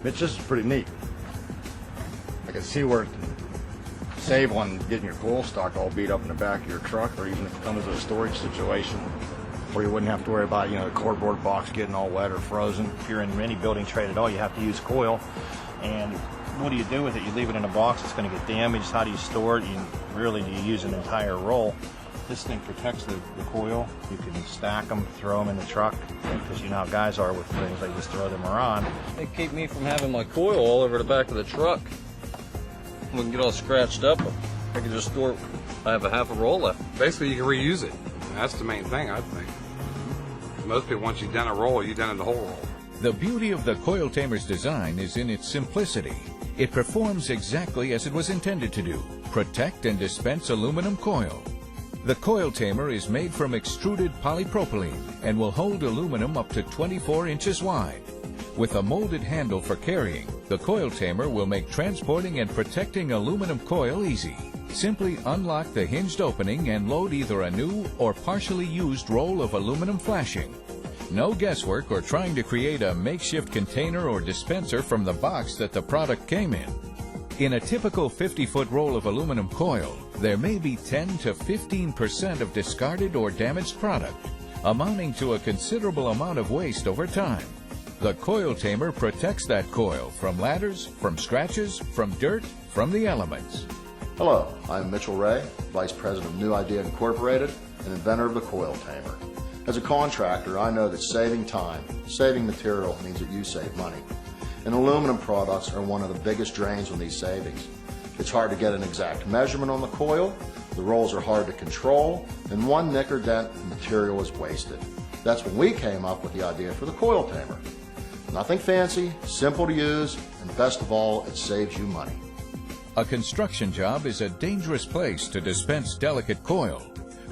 It's just pretty neat. I can see where it can save on getting your coil stock all beat up in the back of your truck, or even if it comes to a storage situation where you wouldn't have to worry about, the cardboard box getting all wet or frozen. If you're in any building trade at all, you have to use coil. And what do you do with it? You leave it in a box, it's going to get damaged. How do you store it? Do you use an entire roll? This thing protects the coil. You can stack them, throw them in the truck, because you know how guys are with things, they just throw them around. They keep me from having my coil all over the back of the truck. We can get all scratched up. I can just store, I have a half a roll left. Basically, you can reuse it. That's the main thing, I think. Most people, once you've done a roll, you've done the whole roll. The beauty of the Coil Tamer's design is in its simplicity. It performs exactly as it was intended to do: protect and dispense aluminum coil. The Coil Tamer is made from extruded polypropylene and will hold aluminum up to 24 inches wide. With a molded handle for carrying, the Coil Tamer will make transporting and protecting aluminum coil easy. Simply unlock the hinged opening and load either a new or partially used roll of aluminum flashing. No guesswork or trying to create a makeshift container or dispenser from the box that the product came in. In a typical 50-foot roll of aluminum coil, there may be 10 to 15% of discarded or damaged product, amounting to a considerable amount of waste over time. The Coil Tamer protects that coil from ladders, from scratches, from dirt, from the elements. Hello, I'm Mitchell Ray, Vice President of New Idea Incorporated and inventor of the Coil Tamer. As a contractor, I know that saving time, saving material means that you save money. And aluminum products are one of the biggest drains on these savings. It's hard to get an exact measurement on the coil, the rolls are hard to control, and one nick or dent, the material is wasted. That's when we came up with the idea for the Coil Tamer. Nothing fancy, simple to use, and best of all, it saves you money. A construction job is a dangerous place to dispense delicate coil.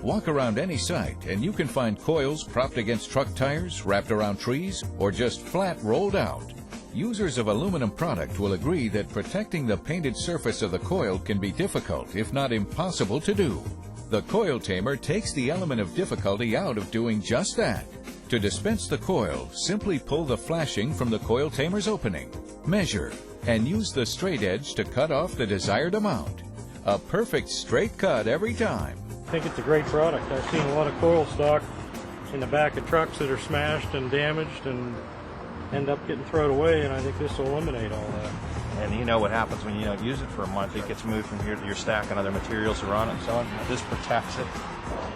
Walk around any site and you can find coils propped against truck tires, wrapped around trees, or just flat rolled out. Users of aluminum product will agree that protecting the painted surface of the coil can be difficult, if not impossible to do. The Coil Tamer takes the element of difficulty out of doing just that. To dispense the coil, simply pull the flashing from the Coil Tamer's opening, measure, and use the straight edge to cut off the desired amount. A perfect straight cut every time. I think it's a great product. I've seen a lot of coil stock in the back of trucks that are smashed and damaged and end up getting thrown away, and I think this will eliminate all that. And you know what happens when you don't use it for a month. It gets moved from here to your stack and other materials are on it and so on. This protects it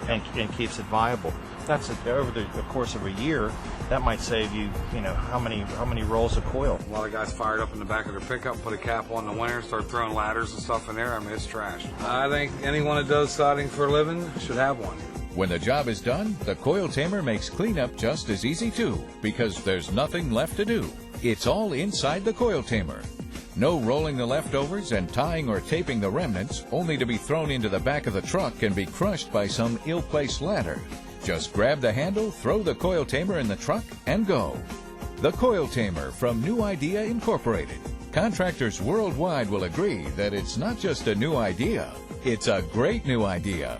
and keeps it viable. That's over the course of a year, that might save you, how many rolls of coil. A lot of guys fired up in the back of their pickup, put a cap on in the winter, start throwing ladders and stuff in there. I mean, it's trash. I think anyone that does siding for a living should have one. When the job is done, the Coil Tamer makes cleanup just as easy too, because there's nothing left to do. It's all inside the Coil Tamer. No rolling the leftovers and tying or taping the remnants, only to be thrown into the back of the truck and be crushed by some ill-placed ladder. Just grab the handle, throw the Coil Tamer in the truck, and go. The Coil Tamer from New Idea Incorporated. Contractors worldwide will agree that it's not just a new idea, it's a great new idea.